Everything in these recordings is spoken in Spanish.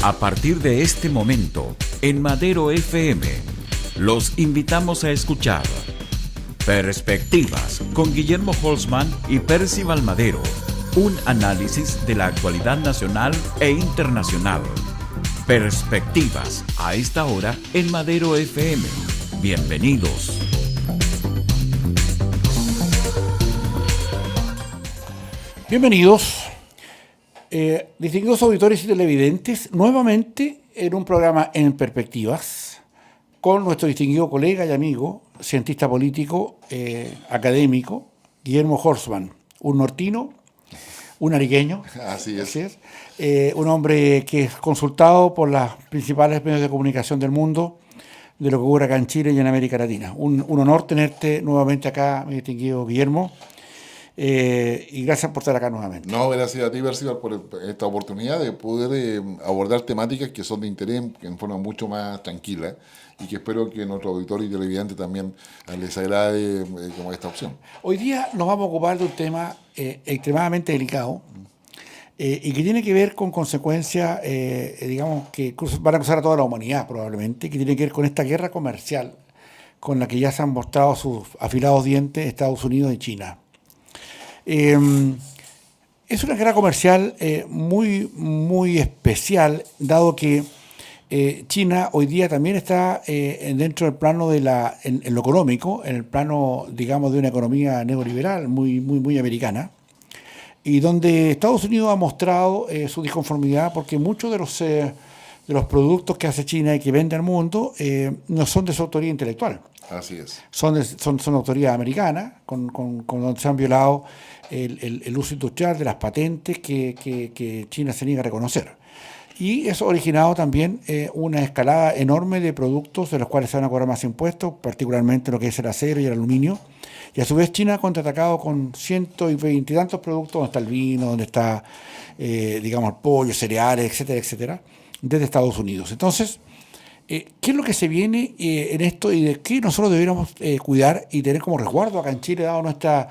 A partir de este momento, en Madero FM, los invitamos a escuchar Perspectivas con Guillermo Holzman y Percival Madero, un análisis de la actualidad nacional e internacional. Perspectivas, a esta hora en Madero FM. Bienvenidos. Bienvenidos, distinguidos auditores y televidentes, nuevamente en un programa en Perspectivas con nuestro distinguido colega y amigo, cientista político, académico, Guillermo Holzman, un nortino, un ariqueño. Así es. Un hombre que es consultado por los principales medios de comunicación del mundo de lo que ocurre acá en Chile y en América Latina. Un honor tenerte nuevamente acá, mi distinguido Guillermo. Y gracias por estar acá nuevamente. No, gracias a ti, Percival, por esta oportunidad de poder abordar temáticas que son de interés en forma mucho más tranquila y que espero que nuestro auditorio y televidente también les agrade como esta opción. Hoy día nos vamos a ocupar de un tema extremadamente delicado y que tiene que ver con consecuencias, digamos, que van a cruzar a toda la humanidad probablemente, que tiene que ver con esta guerra comercial con la que ya se han mostrado sus afilados dientes Estados Unidos y China. Es una guerra comercial muy especial, dado que China hoy día también está dentro del plano en lo económico, en el plano, digamos, de una economía neoliberal muy americana, y donde Estados Unidos ha mostrado su disconformidad porque muchos de los productos que hace China y que vende al mundo no son de su autoría intelectual. Así es. Son autoridades americanas, con donde se han violado el uso industrial de las patentes que China se niega a reconocer. Y eso ha originado también una escalada enorme de productos de los cuales se van a cobrar más impuestos, particularmente lo que es el acero y el aluminio. Y a su vez China ha contraatacado con 120 y tantos productos, donde está el vino, donde está, digamos, el pollo, cereales, etcétera, desde Estados Unidos. Entonces, ¿qué es lo que se viene en esto y de qué nosotros deberíamos cuidar y tener como resguardo acá en Chile, dado nuestra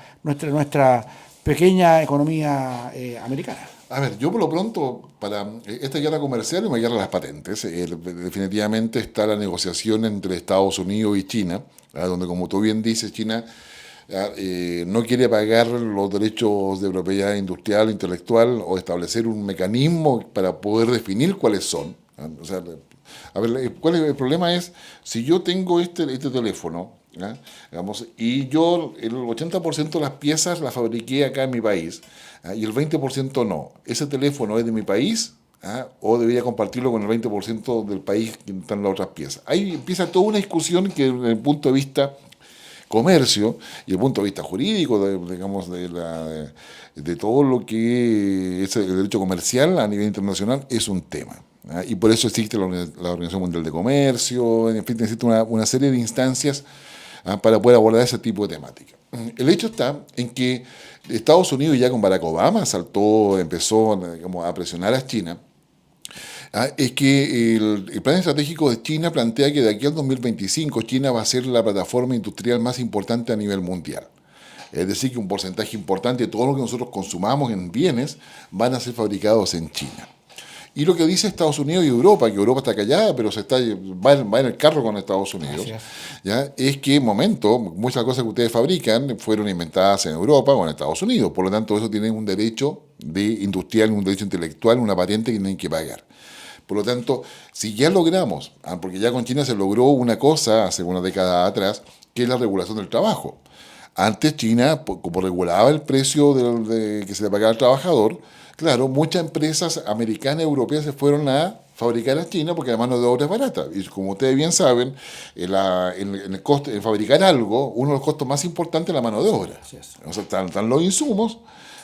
pequeña economía americana? A ver, yo por lo pronto, para esta guerra comercial y una guerra de las patentes, definitivamente está la negociación entre Estados Unidos y China, donde, como tú bien dices, China no quiere pagar los derechos de propiedad industrial, intelectual, o establecer un mecanismo para poder definir cuáles son. O sea, a ver, ¿cuál es el problema? Es, si yo tengo este teléfono, digamos, y yo el 80% de las piezas las fabriqué acá en mi país, y el 20% no, ¿ese teléfono es de mi país? ¿O debería compartirlo con el 20% del país que están las otras piezas? Ahí empieza toda una discusión que, desde el punto de vista comercio y el punto de vista jurídico, de todo lo que es el derecho comercial a nivel internacional, es un tema. Y por eso existe la Organización Mundial de Comercio, en fin, existe una serie de instancias para poder abordar ese tipo de temática. El hecho está en que Estados Unidos, ya con Barack Obama, empezó digamos, a presionar a China. Es que el plan estratégico de China plantea que de aquí al 2025 China va a ser la plataforma industrial más importante a nivel mundial. Es decir, que un porcentaje importante de todo lo que nosotros consumamos en bienes van a ser fabricados en China. Y lo que dice Estados Unidos y Europa, que Europa está callada, pero va en el carro con Estados Unidos, ¿ya? Es que, muchas cosas que ustedes fabrican fueron inventadas en Europa o en Estados Unidos. Por lo tanto, eso tiene un derecho industrial, un derecho intelectual, una patente que tienen que pagar. Por lo tanto, si ya logramos, porque ya con China se logró una cosa hace una década atrás, que es la regulación del trabajo. Antes China, como regulaba el precio que se le pagaba al trabajador, claro, muchas empresas americanas y europeas se fueron a fabricar a China porque la mano de obra es barata. Y como ustedes bien saben, el costo de fabricar algo, uno de los costos más importantes es la mano de obra. O sea, están los insumos,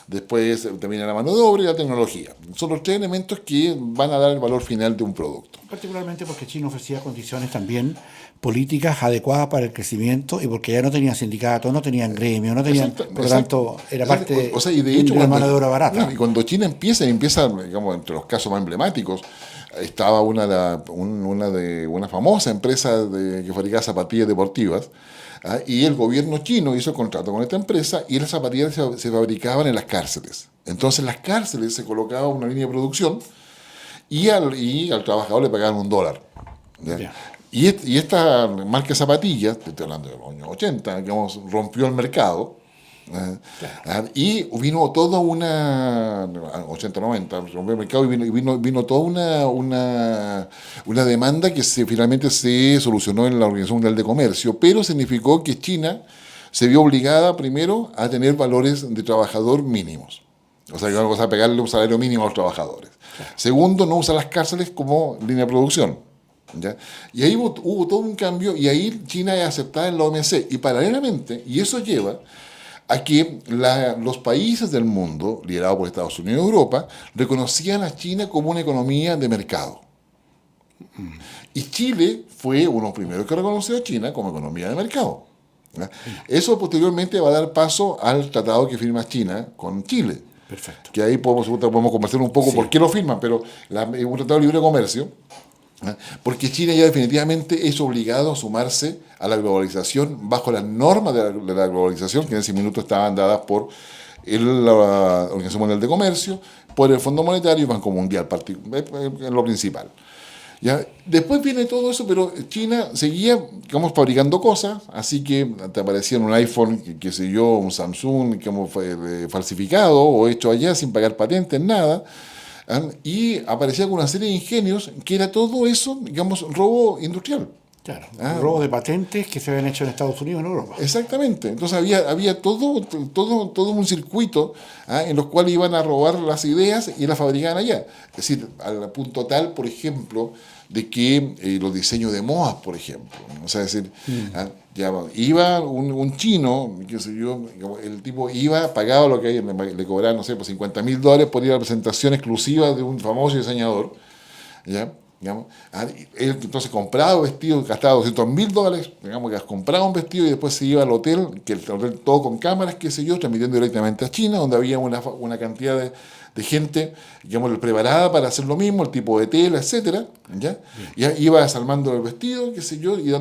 después termina la mano de obra y la tecnología. Son los tres elementos que van a dar el valor final de un producto. Particularmente porque China ofrecía condiciones también políticas adecuadas para el crecimiento y porque ya no tenían sindicatos, no tenían gremio, no tenían, por lo tanto, era parte y de hecho, de la mano de obra barata. Y cuando China empieza, digamos, entre los casos más emblemáticos, estaba una famosa empresa que fabricaba zapatillas deportivas, y el gobierno chino hizo contrato con esta empresa y las zapatillas se fabricaban en las cárceles. Entonces, en las cárceles se colocaba una línea de producción y al trabajador le pagaban $1. ¿Ya? Ya. Y esta marca de zapatillas, estoy hablando de los años 80, digamos, rompió el mercado. Y vino toda una 80-90 rompió el mercado y vino toda una demanda que finalmente se solucionó en la Organización Mundial de Comercio, pero significó que China se vio obligada primero a tener valores de trabajador mínimos, o sea, que a pegarle un salario mínimo a los trabajadores. Segundo, no usar las cárceles como línea de producción. ¿Ya? Y ahí hubo todo un cambio, y ahí China es aceptada en la OMC, y paralelamente, y eso lleva a que los países del mundo, liderados por Estados Unidos y Europa, reconocían a China como una economía de mercado. Y Chile fue uno de los primeros que reconoció a China como economía de mercado. ¿Ya? Eso posteriormente va a dar paso al tratado que firma China con Chile. Perfecto. Que ahí podemos conversar un poco por qué lo firman, pero es un tratado de libre comercio. Porque China ya definitivamente es obligado a sumarse a la globalización bajo las normas de la globalización, que en ese minuto estaban dadas por la Organización Mundial de Comercio, por el Fondo Monetario y Banco Mundial, en lo principal. ¿Ya? Después viene todo eso, pero China seguía, digamos, fabricando cosas, así que te aparecía un iPhone, qué sé yo, un Samsung, digamos, falsificado o hecho allá sin pagar patentes, nada. Y aparecía con una serie de ingenios que era todo eso, digamos, robo industrial. Claro, robo de patentes que se habían hecho en Estados Unidos y en Europa. Exactamente. Entonces había todo un circuito en los cuales iban a robar las ideas y las fabricaban allá. Es decir, al punto tal, por ejemplo, de que los diseños de modas, por ejemplo, o sea, es decir, ya iba un chino, qué sé yo, el tipo iba, pagaba lo que le cobraban, no sé, por $50,000 por ir a la presentación exclusiva de un famoso diseñador, ¿ya? Digamos, él entonces compraba vestidos, gastaba $200,000, digamos, que compraba un vestido y después se iba al hotel, que el hotel todo con cámaras, qué sé yo, transmitiendo directamente a China, donde había una cantidad de gente, digamos, preparada para hacer lo mismo, el tipo de tela, etcétera, ¿ya? Y iba desarmando el vestido, qué sé yo, y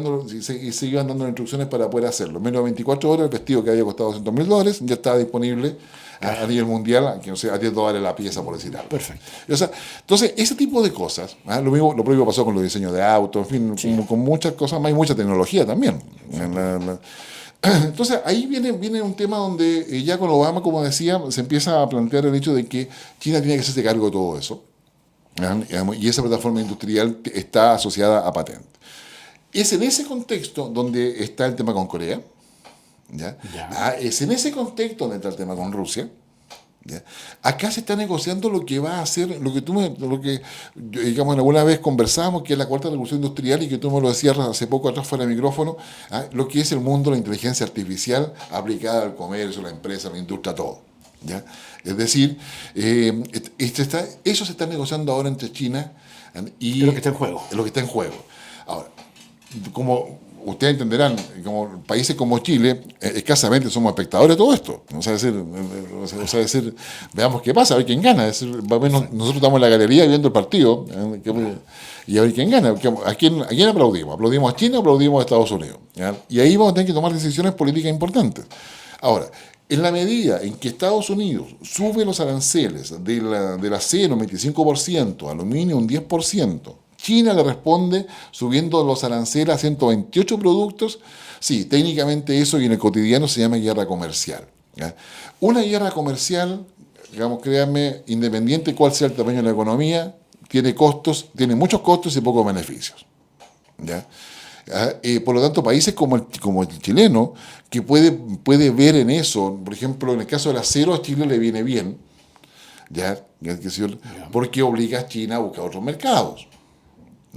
se iban dando instrucciones para poder hacerlo. En menos de 24 horas, el vestido que había costado $200,000 ya estaba disponible a nivel mundial, que no sé, a $10 la pieza, por decir algo. Perfecto. O sea, entonces, ese tipo de cosas, lo propio pasó con los diseños de autos, en fin, con muchas cosas más y mucha tecnología también. Entonces, ahí viene un tema donde ya con Obama, como decía, se empieza a plantear el hecho de que China tiene que hacerse cargo de todo eso. Y esa plataforma industrial está asociada a patentes. Es en ese contexto donde está el tema con Corea. ¿Ya? Es en ese contexto donde está el tema con Rusia. ¿Ya? Acá se está negociando lo que va a hacer, lo que digamos alguna vez conversamos, que es la cuarta revolución industrial, y que tú me lo decías hace poco atrás fuera de micrófono, lo que es el mundo de la inteligencia artificial aplicada al comercio, la empresa, la industria, todo. ¿Ya? Es decir, eso se está negociando ahora entre China y es lo que está en juego. Es lo que está en juego. Ahora, como ustedes entenderán, como países como Chile, escasamente somos espectadores de todo esto. O sea, decir, veamos qué pasa, a ver quién gana. Es decir, nosotros estamos en la galería viendo el partido y a ver quién gana. ¿A quién aplaudimos? ¿Aplaudimos a China o aplaudimos a Estados Unidos? ¿Ya? Y ahí vamos a tener que tomar decisiones políticas importantes. Ahora, en la medida en que Estados Unidos sube los aranceles del acero un 25%, aluminio un 10%, China le responde subiendo los aranceles a 128 productos. Sí, técnicamente eso y en el cotidiano se llama guerra comercial. ¿Ya? Una guerra comercial, digamos, créanme, independiente de cuál sea el tamaño de la economía, tiene muchos costos y pocos beneficios. ¿Ya? Por lo tanto, países como el chileno, que puede ver en eso, por ejemplo, en el caso del acero, a Chile le viene bien, ¿ya? Porque obliga a China a buscar otros mercados.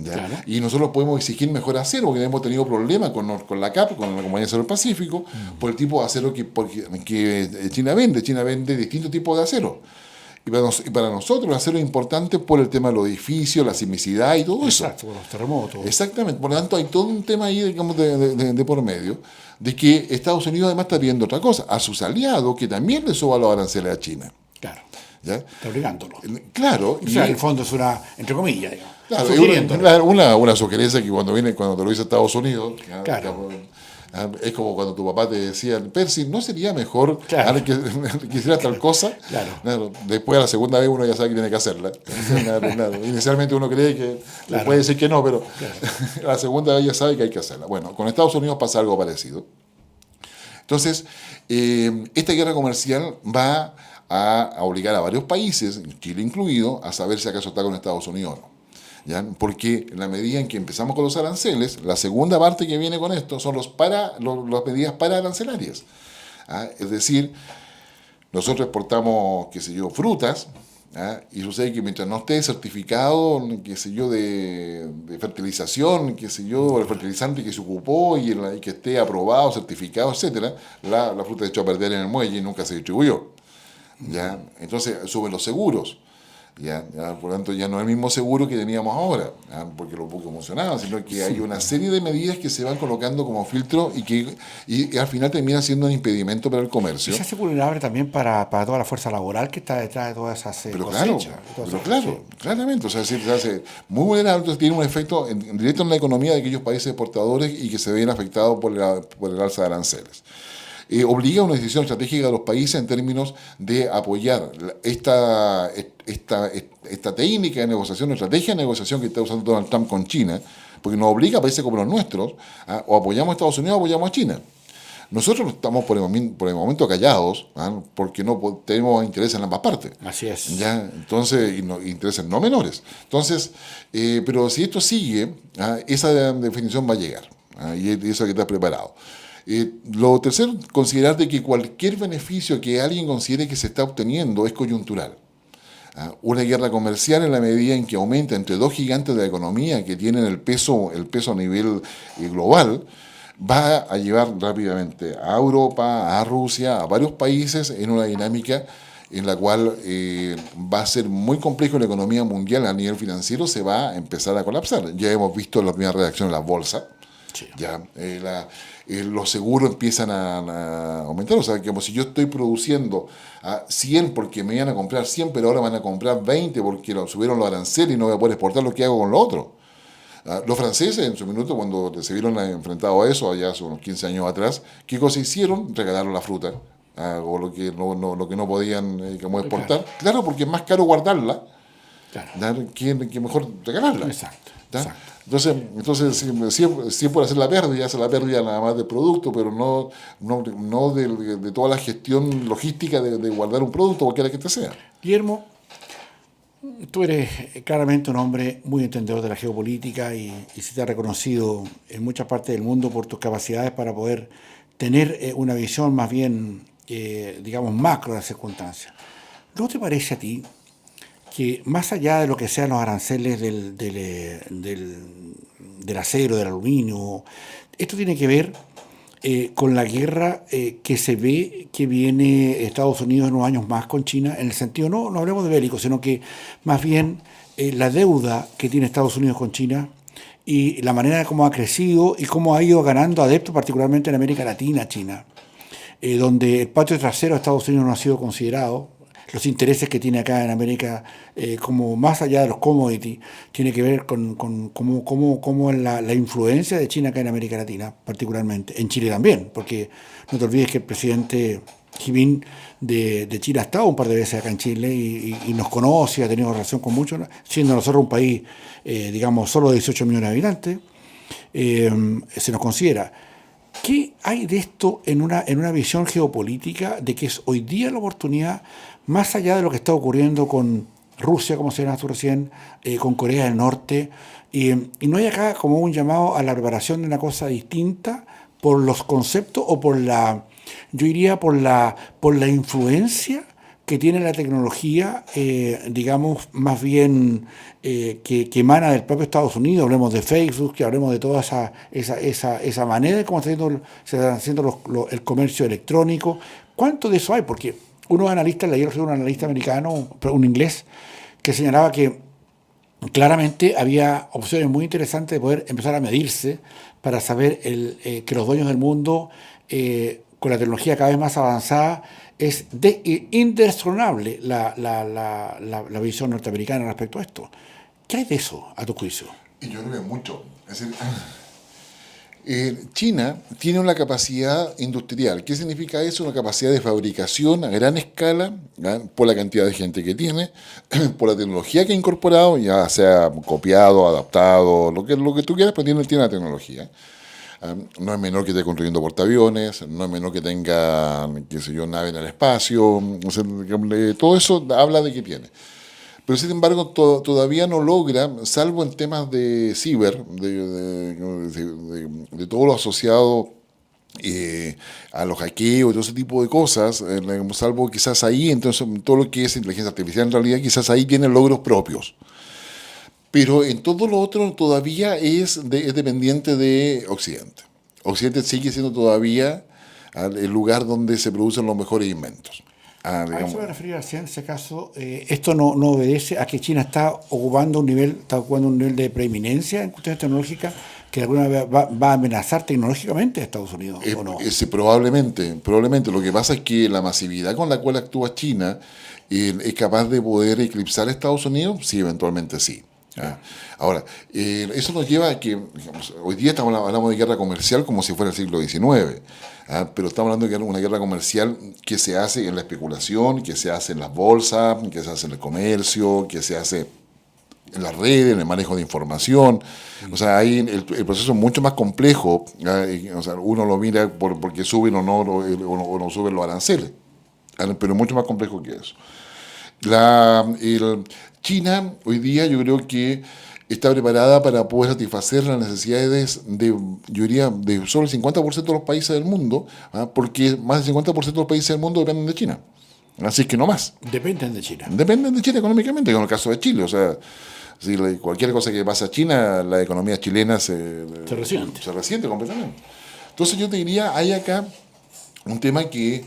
Claro. Y nosotros podemos exigir mejor acero, porque hemos tenido problemas con la CAP, con la Compañía de Acero del Pacífico, por el tipo de acero que China vende. China vende distintos tipos de acero. Y para nosotros el acero es importante por el tema de los edificios, la sismicidad y todo eso. Exacto, por los terremotos. Exactamente. Por lo tanto, hay todo un tema ahí, digamos, de por medio, de que Estados Unidos además está pidiendo otra cosa, a sus aliados, que también le suba los aranceles a China. Claro. ¿Ya? Está obligándolo. Claro. O sea, en el fondo es una, entre comillas, digamos. Claro, una sugerencia que cuando te lo dice Estados Unidos, claro. Es como cuando tu papá te decía, Percy, ¿no sería mejor Claro. que hicieras tal cosa? Claro. Claro, después a la segunda vez uno ya sabe que tiene que hacerla. Claro. Inicialmente uno cree que le puede decir que no, pero a la segunda vez ya sabe que hay que hacerla. Bueno, con Estados Unidos pasa algo parecido. Entonces, esta guerra comercial va a obligar a varios países, Chile incluido, a saber si acaso está con Estados Unidos o no. ¿Ya? Porque en la medida en que empezamos con los aranceles, la segunda parte que viene con esto son las medidas pararancelarias. ¿Ah? Es decir, nosotros exportamos, qué sé yo, frutas, ¿ah? Y sucede que mientras no esté certificado, qué sé yo, de fertilización, qué sé yo, el fertilizante que se ocupó y que esté aprobado, certificado, etcétera, la fruta se echó a perder en el muelle y nunca se distribuyó. ¿Ya? Entonces suben los seguros. Ya, por lo tanto, ya no es el mismo seguro que teníamos ahora, ¿ya? Porque lo poco emocionaba, sino que hay una serie de medidas que se van colocando como filtro y al final termina siendo un impedimento para el comercio. Y se hace vulnerable también para toda la fuerza laboral que está detrás de todas esas cosechas. Claro, claramente. O sea, se hace muy vulnerable, entonces tiene un efecto directo en la economía de aquellos países exportadores y que se ven afectados por el alza de aranceles. Obliga a una decisión estratégica de los países en términos de apoyar esta técnica de negociación, estrategia de negociación que está usando Donald Trump con China, porque nos obliga a países como los nuestros, o apoyamos a Estados Unidos o apoyamos a China. Nosotros estamos por el momento callados, porque no tenemos interés en ambas partes. Así es. ¿Ya? Entonces, intereses no menores. Entonces, pero si esto sigue, esa definición va a llegar, y eso hay que estar preparado. Lo tercero, considerar de que cualquier beneficio que alguien considere que se está obteniendo es coyuntural. Una guerra comercial, en la medida en que aumenta entre dos gigantes de la economía que tienen el peso a nivel global, va a llevar rápidamente a Europa, a Rusia, a varios países en una dinámica en la cual va a ser muy complejo la economía mundial a nivel financiero, se va a empezar a colapsar. Ya hemos visto las primeras reacciones en las bolsas. Sí. Ya, los seguros empiezan a aumentar. O sea, como si yo estoy produciendo 100 porque me iban a comprar 100, pero ahora van a comprar 20 porque subieron los aranceles y no voy a poder exportar lo que hago con lo otro. Los franceses, en su minuto, cuando se vieron enfrentados a eso, allá hace unos 15 años atrás, ¿qué cosa hicieron? Regalaron la fruta, o lo que no podían exportar. Claro, porque es más caro guardarla, claro, que mejor regalarla. Exacto. Entonces sí por hacer la pérdida nada más del producto, pero no de toda la gestión logística de guardar un producto, cualquiera que este sea. Guillermo, tú eres claramente un hombre muy entendedor de la geopolítica y se te ha reconocido en muchas partes del mundo por tus capacidades para poder tener una visión más bien, digamos, macro de las circunstancias. ¿No te parece a ti que más allá de lo que sean los aranceles del acero, del aluminio, esto tiene que ver con la guerra que se ve que viene Estados Unidos en unos años más con China, en el sentido, no hablemos de bélico, sino que más bien la deuda que tiene Estados Unidos con China y la manera como ha crecido y cómo ha ido ganando adeptos, particularmente en América Latina, China, donde el patio trasero de Estados Unidos no ha sido considerado. Los intereses que tiene acá en América, como más allá de los commodities, tiene que ver con cómo la influencia de China acá en América Latina, particularmente, en Chile también, porque no te olvides que el presidente Xi Jinping de Chile ha estado un par de veces acá en Chile y nos conoce, ha tenido relación con muchos, siendo nosotros un país, digamos, solo de 18 millones de habitantes, se nos considera. ¿Qué hay de esto en una visión geopolítica de que es hoy día la oportunidad, más allá de lo que está ocurriendo con Rusia, como se llama tú recién, con Corea del Norte, y no hay acá como un llamado a la preparación de una cosa distinta por los conceptos o yo diría por la influencia que tiene la tecnología, digamos, más bien que emana del propio Estados Unidos? Hablemos de Facebook, que hablemos de toda esa manera de cómo se está haciendo el comercio electrónico. ¿Cuánto de eso hay? Porque unos analistas, un analista americano, un inglés, que señalaba que claramente había opciones muy interesantes de poder empezar a medirse para saber que los dueños del mundo, con la tecnología cada vez más avanzada, es indesronable la visión norteamericana respecto a esto. ¿Qué hay de eso, a tu juicio? Y yo creo que mucho. Es decir, China tiene una capacidad industrial. ¿Qué significa eso? Una capacidad de fabricación a gran escala, ¿ya? Por la cantidad de gente que tiene, por la tecnología que ha incorporado, ya sea copiado, adaptado, lo que tú quieras, pero tiene la tecnología. No es menor que esté construyendo portaaviones, no es menor que tenga, qué sé yo, nave en el espacio. O sea, todo eso habla de que tiene. Pero sin embargo todavía no logra, salvo en temas de ciber, de todo lo asociado a los hackeos y todo ese tipo de cosas, salvo quizás ahí, entonces todo lo que es inteligencia artificial en realidad, quizás ahí tiene logros propios. Pero en todo lo otro todavía es dependiente de Occidente. Occidente sigue siendo todavía el lugar donde se producen los mejores inventos. A eso me refería recién, en ese caso, esto no obedece a que China está ocupando un nivel de preeminencia en cuestiones tecnológicas que de alguna vez va a amenazar tecnológicamente a Estados Unidos, ¿o no? Probablemente. Lo que pasa es que la masividad con la cual actúa China es capaz de poder eclipsar a Estados Unidos, sí, eventualmente sí. Ahora, eso nos lleva a que, digamos, hoy día hablamos de guerra comercial como si fuera el siglo XIX, pero estamos hablando de una guerra comercial que se hace en la especulación, que se hace en las bolsas, que se hace en el comercio, que se hace en las redes, en el manejo de información. O sea, ahí el proceso es mucho más complejo. O sea, uno lo mira porque suben o no suben los aranceles, pero mucho más complejo que eso. China hoy día yo creo que está preparada para poder satisfacer las necesidades yo diría, de solo el 50% de los países del mundo, porque más del 50% de los países del mundo dependen de China. Así que no más. Dependen de China. Dependen de China económicamente, como el caso de Chile. O sea, si cualquier cosa que pasa a China, la economía chilena se resiente completamente. Entonces yo te diría, hay acá un tema que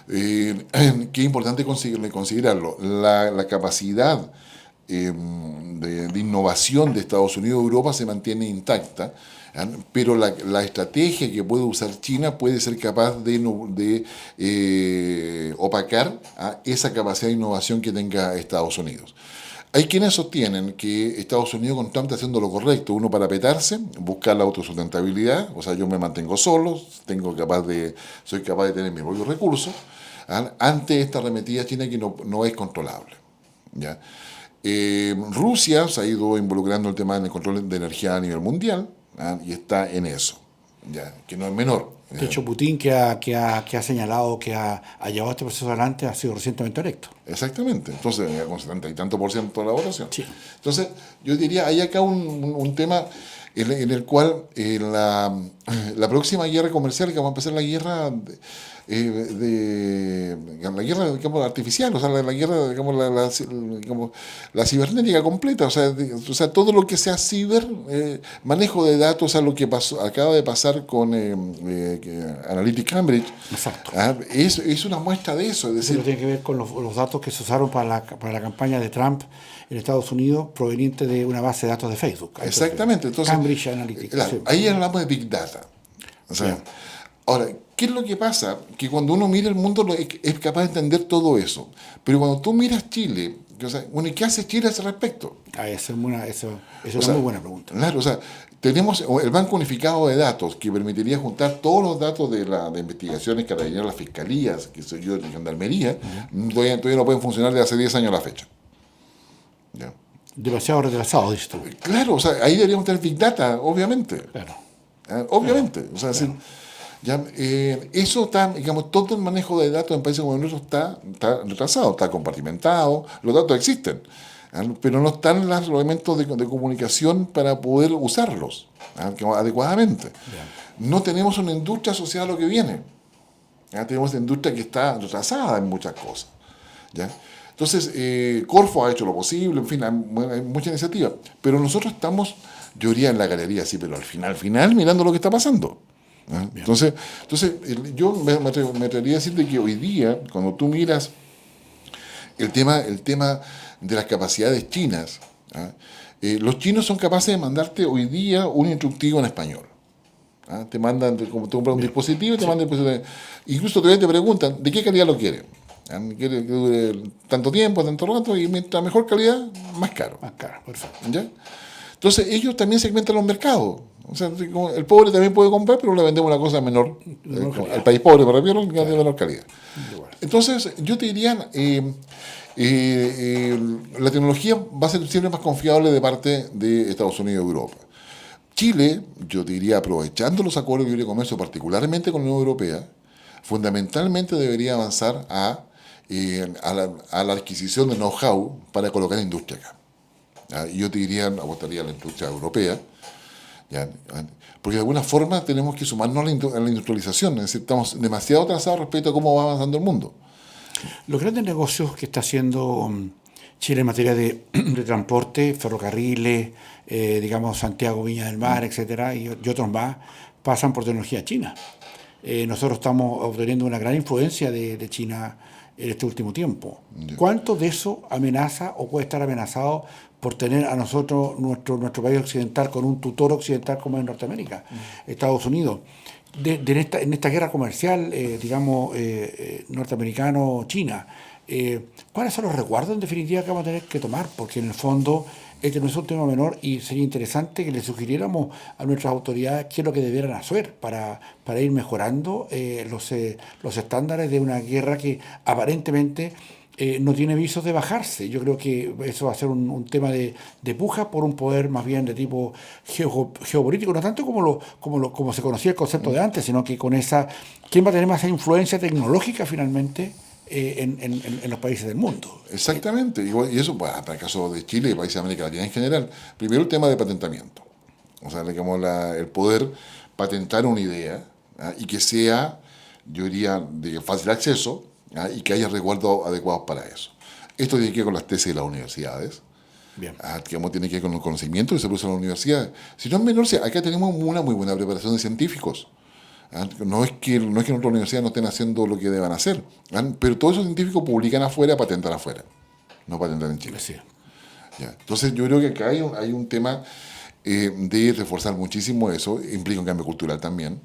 es importante considerarlo. La capacidad de innovación de Estados Unidos y Europa se mantiene intacta, pero la estrategia que puede usar China puede ser capaz de opacar esa capacidad de innovación que tenga Estados Unidos. Hay quienes sostienen que Estados Unidos con Trump está haciendo lo correcto, uno para petarse, buscar la autosustentabilidad, o sea, yo me mantengo solo, soy capaz de tener mis propios recursos, ante esta arremetida china que no es controlable, ¿ya? Rusia se ha ido involucrando el tema del control de energía a nivel mundial, y está en eso, ¿ya? Que no es menor. De hecho, Putin, que ha señalado que ha llevado este proceso adelante, ha sido recientemente electo. Exactamente, entonces con 70 y tanto % de la votación. Sí. Entonces, yo diría, hay acá un tema en el cual la próxima guerra comercial, que vamos a empezar la guerra digamos, artificial, o sea, la guerra, digamos, la cibernética completa, o sea, todo lo que sea ciber, manejo de datos, o sea, lo que acaba de pasar con Analytic Cambridge. Exacto. Es una muestra de eso. Es decir, tiene que ver con los datos que se usaron para la campaña de Trump en Estados Unidos, proveniente de una base de datos de Facebook. Exactamente. Entonces, Cambridge Analytica. Claro, Sí. ahí hablamos de Big Data. O sea, ahora, ¿qué es lo que pasa? Que cuando uno mira el mundo es capaz de entender todo eso. Pero cuando tú miras Chile, o sea, bueno, ¿y qué hace Chile a ese respecto? Eso es una muy buena pregunta. Claro, o sea, tenemos el Banco Unificado de Datos, que permitiría juntar todos los datos de investigaciones que realizan las fiscalías, que soy yo de Gendarmería, todavía no pueden funcionar desde hace 10 años a la fecha. ¿Ya? Demasiado retrasado, dices tú. Claro, o sea, ahí deberíamos tener Big Data, obviamente. Claro. Obviamente. O sea, claro. Eso está, digamos, todo el manejo de datos en países como el nuestro está retrasado, está compartimentado, los datos existen, pero no están los elementos de comunicación para poder usarlos adecuadamente. No tenemos una industria asociada a lo que viene. Tenemos una industria que está retrasada en muchas cosas. ¿Ya? Entonces, Corfo ha hecho lo posible, en fin, hay mucha iniciativa, pero nosotros estamos, yo diría, en la galería, sí, pero al final, mirando lo que está pasando. Entonces yo me atrevería a decirte que hoy día, cuando tú miras el tema de las capacidades chinas, los chinos son capaces de mandarte hoy día un instructivo en español. Te mandan, como tú compras un dispositivo, te mandan el dispositivo. Incluso todavía te preguntan, ¿de qué calidad lo quieren? Quiere que dure tanto tiempo, tanto rato, y mientras mejor calidad, más caro. Más caro, perfecto. ¿Ya? Entonces ellos también segmentan los mercados. O sea, como el pobre también puede comprar, pero le vendemos una cosa menor, al país pobre, para refiero, de menor calidad. Entonces, yo te diría, la tecnología va a ser siempre más confiable de parte de Estados Unidos y Europa. Chile, yo te diría, aprovechando los acuerdos de libre comercio, particularmente con la Unión Europea, fundamentalmente debería avanzar a la adquisición de know-how para colocar industria acá. ¿Ya? Y yo te diría, apostaría a la industria europea, ¿ya? Porque de alguna forma tenemos que sumarnos a la industrialización, es decir, estamos demasiado atrasados respecto a cómo va avanzando el mundo. Los grandes negocios que está haciendo Chile en materia de transporte, ferrocarriles, digamos Santiago, Viña del Mar, etcétera, y otros más, pasan por tecnología china. Nosotros estamos obteniendo una gran influencia de China en este último tiempo. ¿Cuánto de eso amenaza o puede estar amenazado por tener a nosotros, nuestro país occidental, con un tutor occidental como es Norteamérica, Estados Unidos? En esta guerra comercial, norteamericano-China, ¿cuáles son los resguardos en definitiva que vamos a tener que tomar? Porque en el fondo este no es un tema menor y sería interesante que le sugiriéramos a nuestras autoridades qué es lo que debieran hacer para ir mejorando los estándares de una guerra que aparentemente no tiene visos de bajarse. Yo creo que eso va a ser un tema de puja por un poder más bien de tipo geopolítico, no tanto como se conocía el concepto de antes, sino que con ¿quién va a tener más influencia tecnológica finalmente en los países del mundo? Exactamente, y eso para el caso de Chile y países de América Latina en general. Primero el tema de patentamiento, o sea, digamos, el poder patentar una idea, y que sea, yo diría, de fácil acceso, y que haya resguardos adecuados para eso. Esto tiene que ver con las tesis de las universidades. Bien. Digamos, tiene que ver con el conocimiento que se produce en las universidades. Si no es menor, acá tenemos una muy buena preparación de científicos. No es que en otras universidades no estén haciendo lo que deban hacer, pero todos esos científicos publican afuera, patentan afuera, no patentan en Chile. Sí. ¿Ya? Entonces yo creo que acá hay un tema de reforzar muchísimo eso, implica un cambio cultural también.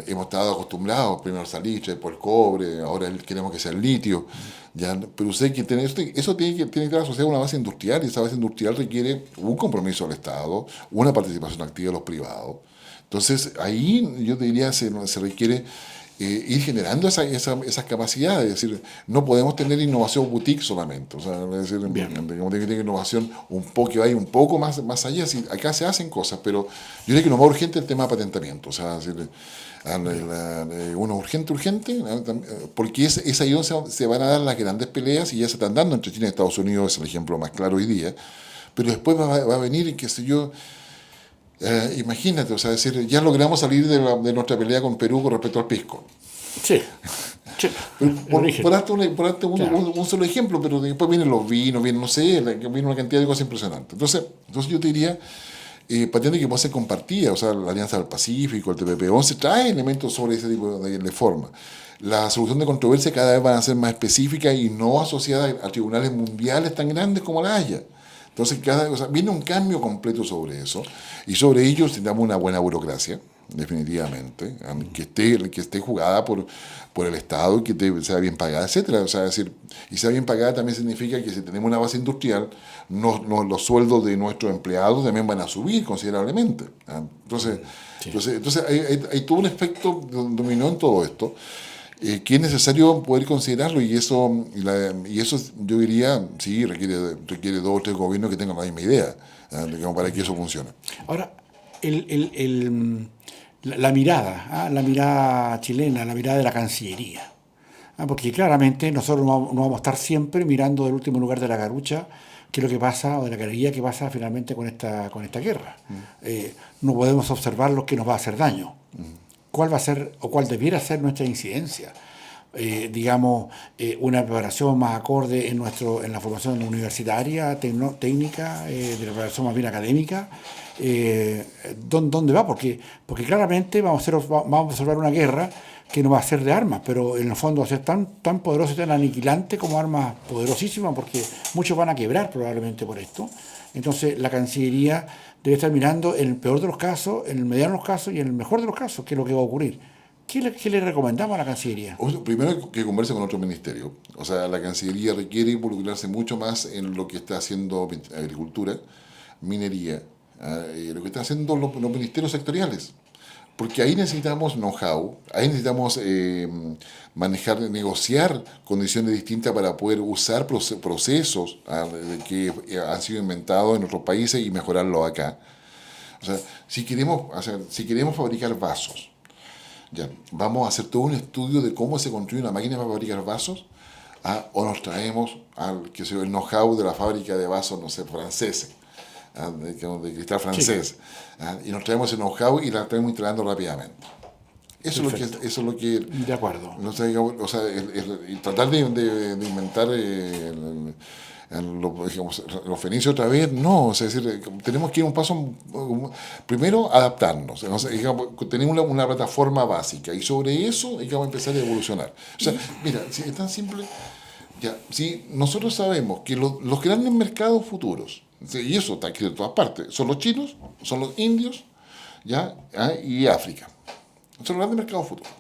Hemos estado acostumbrados, primero al salitre, después el cobre, ahora queremos que sea el litio, ¿ya? Pero usted que eso tiene que estar asociado a una base industrial, y esa base industrial requiere un compromiso del Estado, una participación activa de los privados. Entonces ahí yo te diría se requiere ir generando esas capacidades, es decir, no podemos tener innovación boutique solamente, o sea, es decir, tiene que tener innovación que vaya un poco más allá. Si acá se hacen cosas, pero yo diría que lo más urgente es el tema de patentamiento, o sea, es decir, uno urgente, porque es ahí donde se van a dar las grandes peleas, y ya se están dando entre China y Estados Unidos, es el ejemplo más claro hoy día, pero después va a venir, qué sé yo, imagínate, o sea, decir, ya logramos salir de nuestra pelea con Perú con respecto al pisco. Sí. Por darte un solo ejemplo, pero después vienen los vinos, no sé, viene una cantidad de cosas impresionantes. Entonces yo te diría, patente que puede ser compartida, o sea, la Alianza del Pacífico, el TPP-11, trae elementos sobre ese tipo de forma. La solución de controversia cada vez van a ser más específicas y no asociadas a tribunales mundiales tan grandes como la Haya. Entonces, viene un cambio completo sobre eso, y sobre ello necesitamos una buena burocracia, definitivamente, que esté jugada por el Estado, y que sea bien pagada, etcétera. O sea, decir, y sea bien pagada también significa que si tenemos una base industrial, los sueldos de nuestros empleados también van a subir considerablemente. Entonces hay todo un aspecto dominó en todo esto, que es necesario poder considerarlo, y eso yo diría, sí, requiere 2 o 3 gobiernos que tengan la misma idea, para que eso funcione. Ahora, la mirada chilena, la mirada de la Cancillería, porque claramente nosotros no vamos a estar siempre mirando del último lugar de la carucha qué es lo que pasa, o de la galería que pasa finalmente con esta guerra. No podemos observar lo que nos va a hacer daño. ¿Cuál va a ser o cuál debiera ser nuestra incidencia? Una preparación más acorde en la formación universitaria, técnica, de la preparación más bien académica. ¿Dónde va? Porque claramente vamos a observar una guerra que no va a ser de armas, pero en el fondo va a ser tan poderosa y tan aniquilante como armas poderosísimas, porque muchos van a quebrar probablemente por esto. Entonces la Cancillería debe estar mirando en el peor de los casos, en el mediano de los casos y en el mejor de los casos, qué es lo que va a ocurrir. ¿Qué le recomendamos a la Cancillería? Primero, que converse con otro ministerio. O sea, la Cancillería requiere involucrarse mucho más en lo que está haciendo agricultura, minería, lo que están haciendo los ministerios sectoriales. Porque ahí necesitamos know-how, ahí necesitamos manejar, negociar condiciones distintas para poder usar procesos que han sido inventados en otros países y mejorarlos acá. O sea, si queremos fabricar vasos, ya, vamos a hacer todo un estudio de cómo se construye una máquina para fabricar vasos, o nos traemos el know-how de la fábrica de vasos, no sé, franceses. De cristal francés, y nos traemos ese know-how y la estamos instalando rápidamente. Eso es lo que de acuerdo. No sé, o sea, tratar de inventar los fenicios otra vez, no, o sea, es decir, tenemos que ir un paso, primero adaptarnos, o sea, digamos, tenemos una plataforma básica y sobre eso hay que empezar a evolucionar. O sea, mira, si es tan simple, ya, si nosotros sabemos que los grandes mercados futuros, y eso está escrito en todas partes, son los chinos, son los indios, ¿ya? Y África. Son los grandes mercados futuros.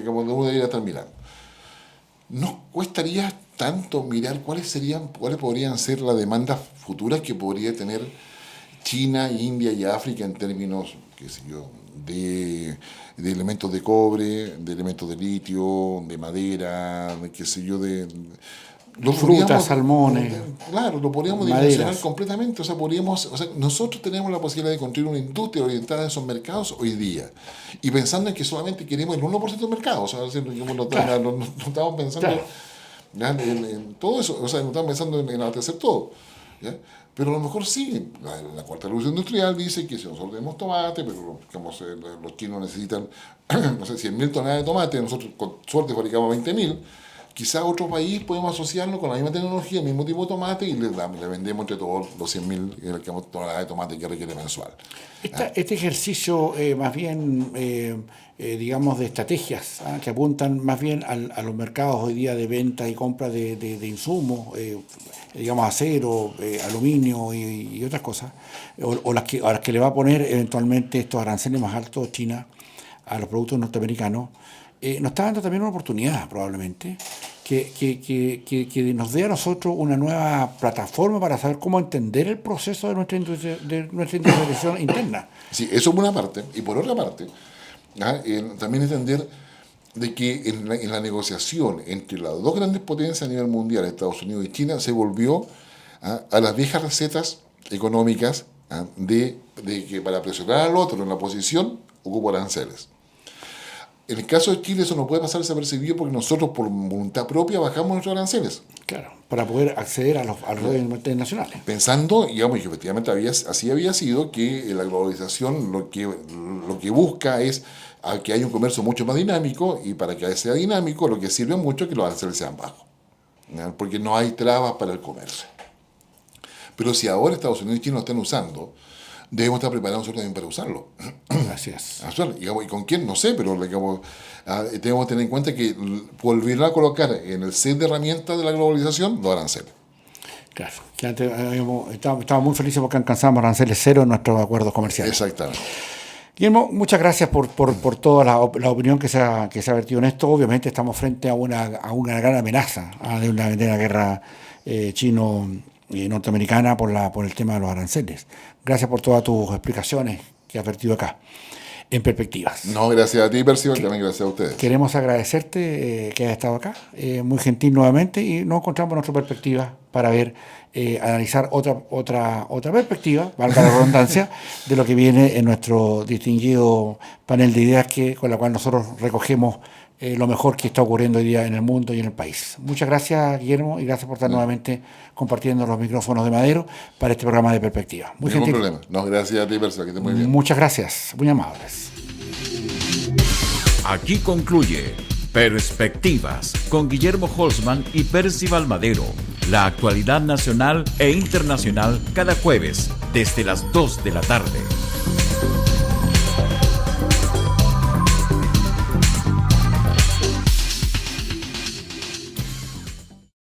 Como uno debería estar mirando. ¿Nos costaría tanto mirar cuáles podrían ser las demandas futuras que podría tener China, India y África en términos, qué sé yo, de elementos de cobre, de elementos de litio, de madera, qué sé yo, frutas, salmones. Claro, lo podríamos dimensionar completamente. O sea, nosotros tenemos la posibilidad de construir una industria orientada a esos mercados hoy día. Y pensando en que solamente queremos el 1% del mercado. O sea, no estamos pensando en todo eso. O sea, no estamos pensando en abastecer todo. ¿Ya? Pero a lo mejor sí. La cuarta revolución industrial dice que si nosotros tenemos tomate, pero digamos, los chinos necesitan, no sé, 100.000 toneladas de tomate, nosotros con suerte fabricamos 20.000. Quizás otro país podemos asociarlo con la misma tecnología, el mismo tipo de tomate y le vendemos entre todos los 100.000 toneladas de tomate que requiere mensual. Este ejercicio más bien, digamos, de estrategias que apuntan más bien a los mercados hoy día de venta y compra de insumos, digamos acero, aluminio y otras cosas, a las que le va a poner eventualmente estos aranceles más altos China a los productos norteamericanos, nos está dando también una oportunidad probablemente que nos dé a nosotros una nueva plataforma para saber cómo entender el proceso de nuestra industrialización interna. Sí, eso por una parte. Y por otra parte, también entender de que en la negociación entre las dos grandes potencias a nivel mundial, Estados Unidos y China, se volvió a las viejas recetas económicas de que para presionar al otro en la posición ocupa aranceles. En el caso de Chile eso no puede pasar desapercibido porque nosotros por voluntad propia bajamos nuestros aranceles. Claro, para poder acceder a los redes internacionales. Pensando, digamos, que efectivamente así había sido, que la globalización lo que busca es que haya un comercio mucho más dinámico, y para que sea dinámico lo que sirve mucho es que los aranceles sean bajos, ¿ya? Porque no hay trabas para el comercio. Pero si ahora Estados Unidos y China lo están usando, debemos estar preparados nosotros también para usarlo. Gracias. ¿Y con quién? No sé, pero digamos, tenemos que tener en cuenta que volverá a colocar en el set de herramientas de la globalización los aranceles. Claro, que antes estábamos muy felices porque alcanzamos aranceles cero en nuestros acuerdos comerciales. Exactamente. Guillermo, muchas gracias por toda la opinión que se ha vertido en esto. Obviamente estamos frente a una gran amenaza de una guerra chino-norteamericana por el tema de los aranceles. Gracias por todas tus explicaciones que has vertido acá, en Perspectivas. No, gracias a ti, Percival, también gracias a ustedes. Queremos agradecerte que hayas estado acá, muy gentil nuevamente, y nos encontramos en otra perspectiva para analizar otra perspectiva, valga la redundancia, de lo que viene en nuestro distinguido panel de ideas con la cual nosotros recogemos lo mejor que está ocurriendo hoy día en el mundo y en el país. Muchas gracias, Guillermo, y gracias por estar nuevamente compartiendo los micrófonos de Madero para este programa de Perspectiva. Muy gentil. Ningún problema. No, gracias a ti, Percival, que estés muy bien. Muchas gracias, muy amables. Aquí concluye Perspectivas con Guillermo Holzman y Percival Madero. La actualidad nacional e internacional cada jueves desde las 2 de la tarde.